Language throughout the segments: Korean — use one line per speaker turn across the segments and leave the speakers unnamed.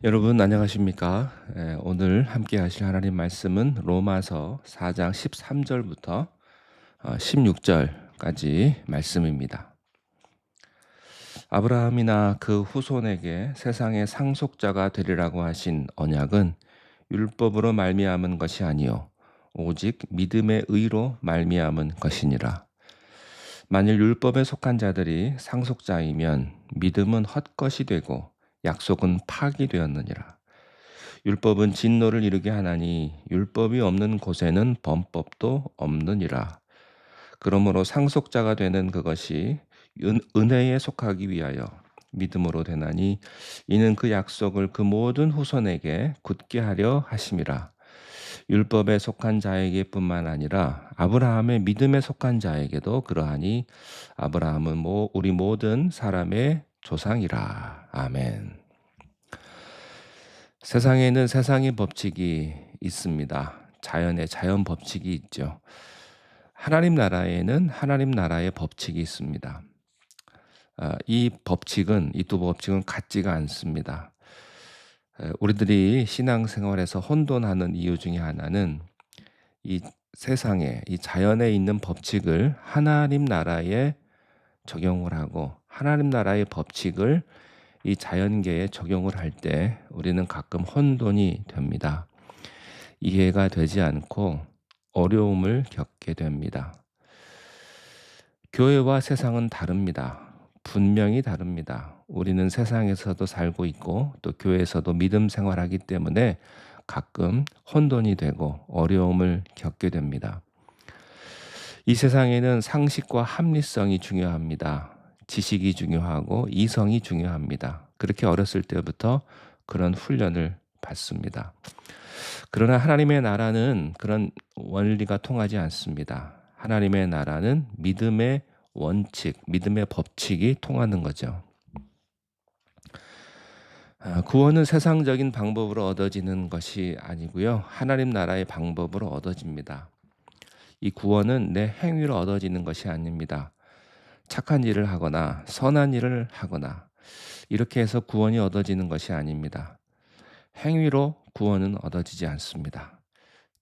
여러분 안녕하십니까? 오늘 함께 하실 하나님 말씀은 로마서 4장 13절부터 16절까지 말씀입니다. 아브라함이나 그 후손에게 세상의 상속자가 되리라고 하신 언약은 율법으로 말미암은 것이 아니요 오직 믿음의 의로 말미암은 것이니라. 만일 율법에 속한 자들이 상속자이면 믿음은 헛것이 되고 약속은 파기되었느니라. 율법은 진노를 이루게 하나니 율법이 없는 곳에는 범법도 없느니라. 그러므로 상속자가 되는 그것이 은혜에 속하기 위하여 믿음으로 되나니 이는 그 약속을 그 모든 후손에게 굳게 하려 하심이라. 율법에 속한 자에게뿐만 아니라 아브라함의 믿음에 속한 자에게도 그러하니 아브라함은 우리 모든 사람의 조상이라. 아멘. 세상에는 세상의 법칙이 있습니다. 자연의 자연 법칙이 있죠. 하나님 나라에는 하나님 나라의 법칙이 있습니다. 이 두 법칙은 같지가 않습니다. 우리들이 신앙생활에서 혼돈하는 이유 중에 하나는 이 세상에, 이 자연에 있는 법칙을 하나님 나라에 적용을 하고 하나님 나라의 법칙을 이 자연계에 적용을 할 때 우리는 가끔 혼돈이 됩니다. 이해가 되지 않고 어려움을 겪게 됩니다. 교회와 세상은 다릅니다. 분명히 다릅니다. 우리는 세상에서도 살고 있고 또 교회에서도 믿음 생활하기 때문에 가끔 혼돈이 되고 어려움을 겪게 됩니다. 이 세상에는 상식과 합리성이 중요합니다. 지식이 중요하고 이성이 중요합니다. 그렇게 어렸을 때부터 그런 훈련을 받습니다. 그러나 하나님의 나라는 그런 원리가 통하지 않습니다. 하나님의 나라는 믿음의 원칙, 믿음의 법칙이 통하는 거죠. 구원은 세상적인 방법으로 얻어지는 것이 아니고요. 하나님 나라의 방법으로 얻어집니다. 이 구원은 내 행위로 얻어지는 것이 아닙니다. 착한 일을 하거나 선한 일을 하거나 이렇게 해서 구원이 얻어지는 것이 아닙니다. 행위로 구원은 얻어지지 않습니다.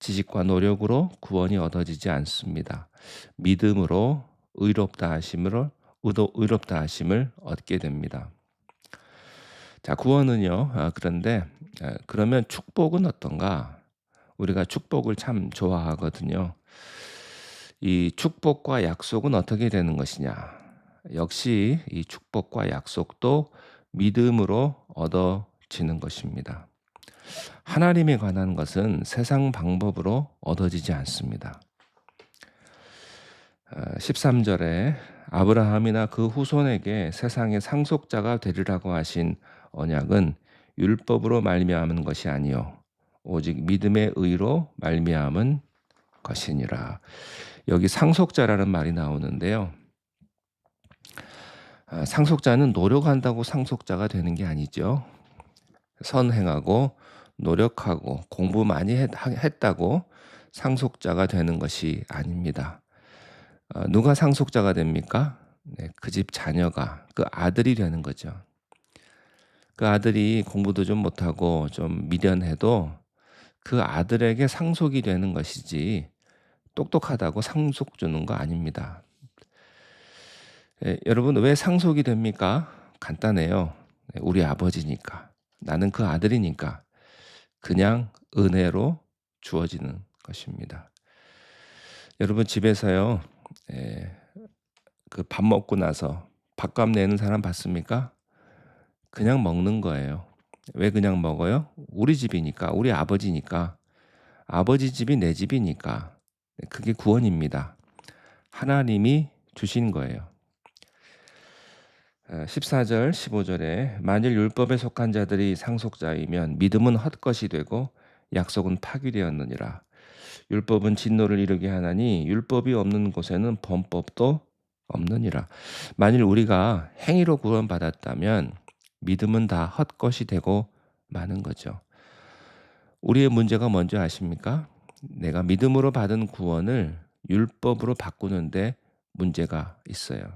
지식과 노력으로 구원이 얻어지지 않습니다. 믿음으로 의롭다 하심을 얻게 됩니다. 자, 구원은요. 그런데 그러면 축복은 어떤가? 우리가 축복을 참 좋아하거든요. 이 축복과 약속은 어떻게 되는 것이냐? 역시 이 축복과 약속도 믿음으로 얻어지는 것입니다. 하나님에 관한 것은 세상 방법으로 얻어지지 않습니다. 13절에 아브라함이나 그 후손에게 세상의 상속자가 되리라고 하신 언약은 율법으로 말미암은 것이 아니요 오직 믿음의 의로 말미암은 것이니라. 여기 상속자라는 말이 나오는데요. 상속자는 노력한다고 상속자가 되는 게 아니죠. 선행하고 노력하고 공부 많이 했다고 상속자가 되는 것이 아닙니다. 누가 상속자가 됩니까? 네, 그 집 자녀가, 그 아들이 되는 거죠. 그 아들이 공부도 좀 못하고 좀 미련해도 그 아들에게 상속이 되는 것이지 똑똑하다고 상속 주는 거 아닙니다. 여러분 왜 상속이 됩니까? 간단해요. 우리 아버지니까. 나는 그 아들이니까. 그냥 은혜로 주어지는 것입니다. 여러분 집에서요. 그 밥 먹고 나서 밥값 내는 사람 봤습니까? 그냥 먹는 거예요. 왜 그냥 먹어요? 우리 집이니까, 우리 아버지니까, 아버지 집이 내 집이니까. 그게 구원입니다. 하나님이 주신 거예요. 14절, 15절에 만일 율법에 속한 자들이 상속자이면 믿음은 헛것이 되고 약속은 파기되었느니라. 율법은 진노를 이루게 하나니 율법이 없는 곳에는 범법도 없느니라. 만일 우리가 행위로 구원받았다면 믿음은 다 헛것이 되고 마는 거죠. 우리의 문제가 뭔지 아십니까? 내가 믿음으로 받은 구원을 율법으로 바꾸는데 문제가 있어요.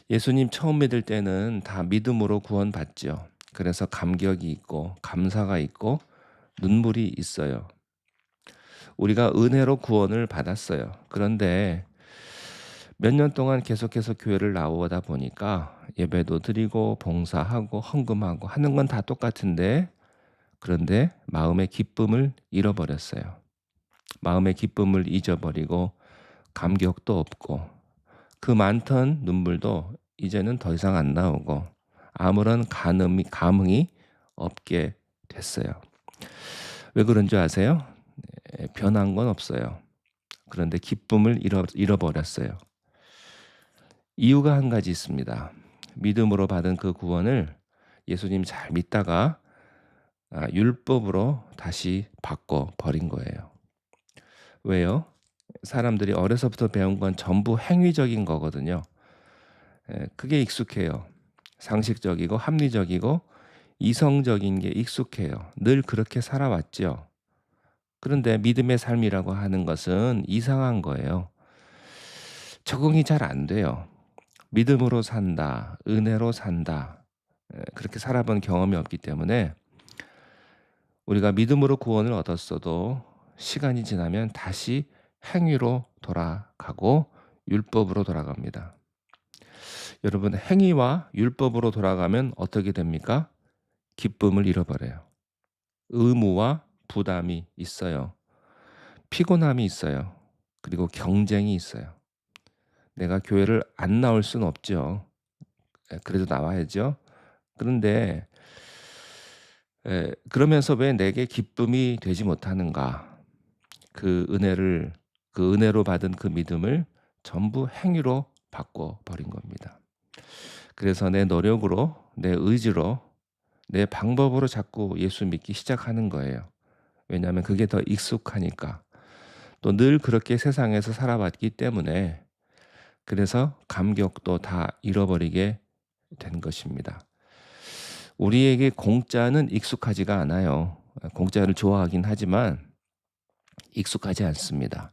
예수님 처음 믿을 때는 다 믿음으로 구원받죠. 그래서 감격이 있고 감사가 있고 눈물이 있어요. 우리가 은혜로 구원을 받았어요. 그런데 몇 년 동안 계속해서 교회를 나오다 보니까 예배도 드리고 봉사하고 헌금하고 하는 건 다 똑같은데, 그런데 마음의 기쁨을 잃어버렸어요. 마음의 기쁨을 잊어버리고 감격도 없고 그 많던 눈물도 이제는 더 이상 안 나오고 아무런 감흥이 없게 됐어요. 왜 그런 줄 아세요? 변한 건 없어요. 그런데 기쁨을 잃어버렸어요. 이유가 한 가지 있습니다. 믿음으로 받은 그 구원을 예수님 잘 믿다가 율법으로 다시 바꿔 버린 거예요. 왜요? 사람들이 어려서부터 배운 건 전부 행위적인 거거든요. 그게 익숙해요. 상식적이고 합리적이고 이성적인 게 익숙해요. 늘 그렇게 살아왔죠. 그런데 믿음의 삶이라고 하는 것은 이상한 거예요. 적응이 잘 안 돼요. 믿음으로 산다, 은혜로 산다, 그렇게 살아본 경험이 없기 때문에 우리가 믿음으로 구원을 얻었어도 시간이 지나면 다시 행위로 돌아가고 율법으로 돌아갑니다. 여러분, 행위와 율법으로 돌아가면 어떻게 됩니까? 기쁨을 잃어버려요. 의무와 부담이 있어요. 피곤함이 있어요. 그리고 경쟁이 있어요. 내가 교회를 안 나올 수는 없죠. 그래도 나와야죠. 그런데 그러면서 왜 내게 기쁨이 되지 못하는가? 그 은혜를 그 은혜로 받은 그 믿음을 전부 행위로 바꿔 버린 겁니다. 그래서 내 노력으로, 내 의지로, 내 방법으로 자꾸 예수 믿기 시작하는 거예요. 왜냐하면 그게 더 익숙하니까. 또 늘 그렇게 세상에서 살아왔기 때문에, 그래서 감격도 다 잃어버리게 된 것입니다. 우리에게 공짜는 익숙하지가 않아요. 공짜를 좋아하긴 하지만 익숙하지 않습니다.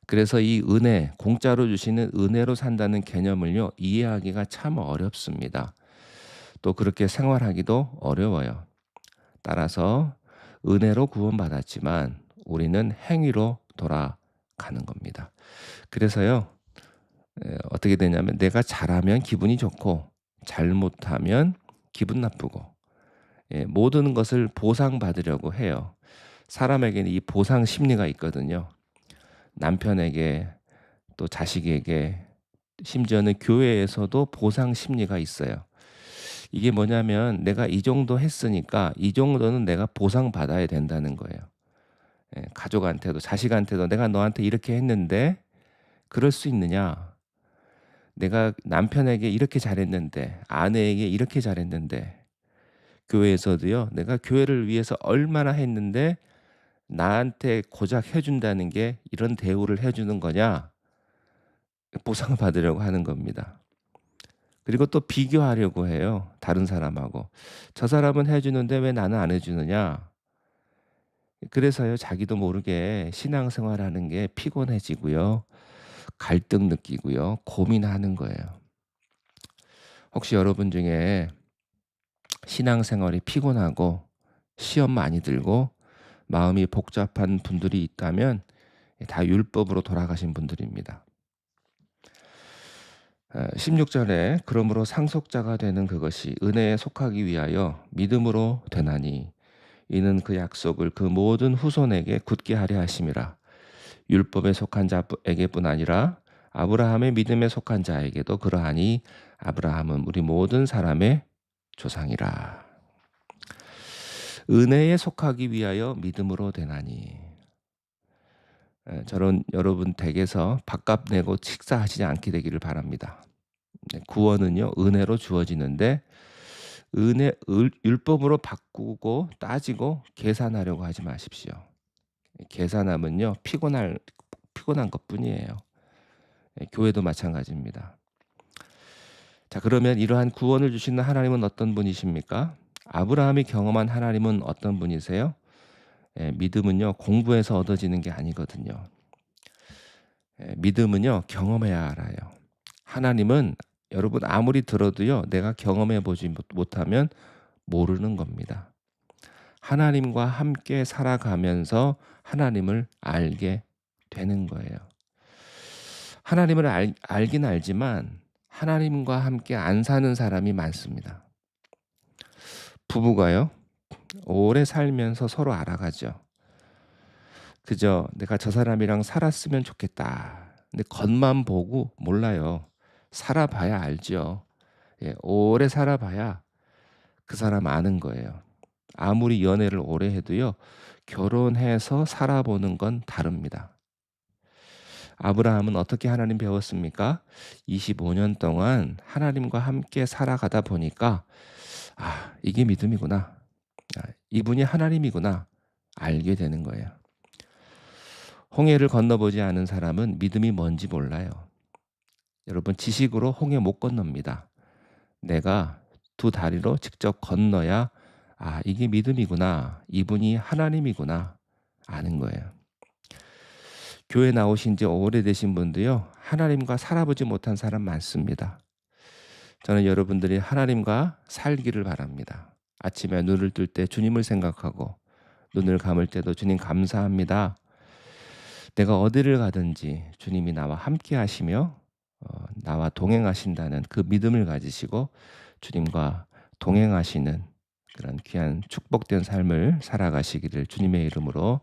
그래서 이 은혜, 공짜로 주시는 은혜로 산다는 개념을요, 이해하기가 참 어렵습니다. 또 그렇게 생활하기도 어려워요. 따라서 은혜로 구원받았지만 우리는 행위로 돌아가는 겁니다. 그래서요, 어떻게 되냐면 내가 잘하면 기분이 좋고 잘못하면 기분 나쁘고, 모든 것을 보상받으려고 해요. 사람에게는 이 보상 심리가 있거든요. 남편에게, 또 자식에게, 심지어는 교회에서도 보상 심리가 있어요. 이게 뭐냐면 내가 이 정도 했으니까 이 정도는 내가 보상받아야 된다는 거예요. 가족한테도 자식한테도 내가 너한테 이렇게 했는데 그럴 수 있느냐? 내가 남편에게 이렇게 잘했는데, 아내에게 이렇게 잘했는데, 교회에서도요, 내가 교회를 위해서 얼마나 했는데 나한테 고작 해준다는 게 이런 대우를 해주는 거냐? 보상을 받으려고 하는 겁니다. 그리고 또 비교하려고 해요. 다른 사람하고. 저 사람은 해주는데 왜 나는 안 해주느냐? 그래서요, 자기도 모르게 신앙생활하는 게 피곤해지고요. 갈등 느끼고요. 고민하는 거예요. 혹시 여러분 중에 신앙생활이 피곤하고 시험 많이 들고 마음이 복잡한 분들이 있다면 다 율법으로 돌아가신 분들입니다. 16절에 그러므로 상속자가 되는 그것이 은혜에 속하기 위하여 믿음으로 되나니 이는 그 약속을 그 모든 후손에게 굳게 하려 하심이라. 율법에 속한 자에게뿐 아니라 아브라함의 믿음에 속한 자에게도 그러하니 아브라함은 우리 모든 사람의 조상이라. 은혜에 속하기 위하여 믿음으로 되나니. 저런 여러분 댁에서 밥값 내고 식사하시지 않게 되기를 바랍니다. 구원은요, 은혜로 주어지는데 율법으로 바꾸고 따지고 계산하려고 하지 마십시오. 계산하면요, 피곤한 것뿐이에요. 교회도 마찬가지입니다. 자, 그러면 이러한 구원을 주시는 하나님은 어떤 분이십니까? 아브라함이 경험한 하나님은 어떤 분이세요? 믿음은요, 공부해서 얻어지는 게 아니거든요. 믿음은요, 경험해야 알아요. 하나님은 여러분 아무리 들어도요, 내가 경험해 보지 못하면 모르는 겁니다. 하나님과 함께 살아가면서 하나님을 알게 되는 거예요. 하나님을 알긴 알지만 하나님과 함께 안 사는 사람이 많습니다. 부부가요, 오래 살면서 서로 알아가죠. 그저 내가 저 사람이랑 살았으면 좋겠다. 근데 겉만 보고 몰라요. 살아봐야 알죠. 예, 오래 살아봐야 그 사람 아는 거예요. 아무리 연애를 오래 해도요, 결혼해서 살아보는 건 다릅니다. 아브라함은 어떻게 하나님 배웠습니까? 25년 동안 하나님과 함께 살아가다 보니까 이게 믿음이구나. 이분이 하나님이구나. 알게 되는 거예요. 홍해를 건너보지 않은 사람은 믿음이 뭔지 몰라요. 여러분, 지식으로 홍해 못 건넙니다. 내가 두 다리로 직접 건너야 이게 믿음이구나. 이분이 하나님이구나. 아는 거예요. 교회 나오신 지 오래되신 분도요, 하나님과 살아보지 못한 사람 많습니다. 저는 여러분들이 하나님과 살기를 바랍니다. 아침에 눈을 뜰 때 주님을 생각하고 눈을 감을 때도 주님 감사합니다. 내가 어디를 가든지 주님이 나와 함께 하시며 나와 동행하신다는 그 믿음을 가지시고 주님과 동행하시는 그런 귀한 축복된 삶을 살아가시기를 주님의 이름으로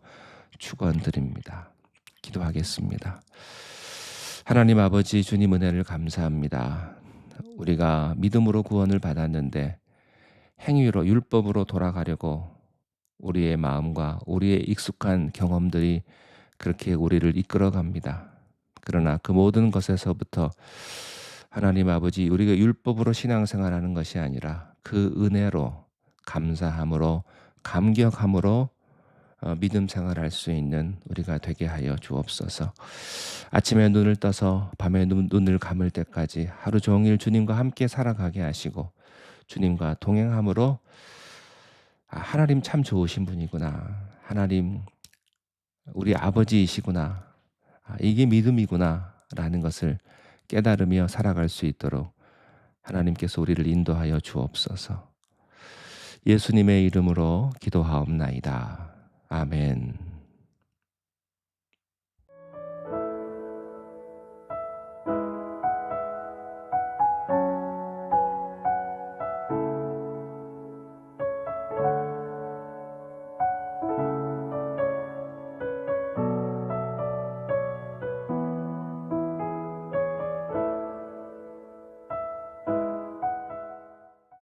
축원드립니다. 기도하겠습니다. 하나님 아버지, 주님 은혜를 감사합니다. 우리가 믿음으로 구원을 받았는데 행위로 율법으로 돌아가려고 우리의 마음과 우리의 익숙한 경험들이 그렇게 우리를 이끌어갑니다. 그러나 그 모든 것에서부터 하나님 아버지, 우리가 율법으로 신앙생활하는 것이 아니라 그 은혜로 감사함으로 감격함으로 믿음 생활할 수 있는 우리가 되게 하여 주옵소서. 아침에 눈을 떠서 밤에 눈을 감을 때까지 하루 종일 주님과 함께 살아가게 하시고 주님과 동행함으로 하나님 참 좋으신 분이구나. 하나님 우리 아버지이시구나. 이게 믿음이구나 라는 것을 깨달으며 살아갈 수 있도록 하나님께서 우리를 인도하여 주옵소서. 예수님의 이름으로 기도하옵나이다. 아멘.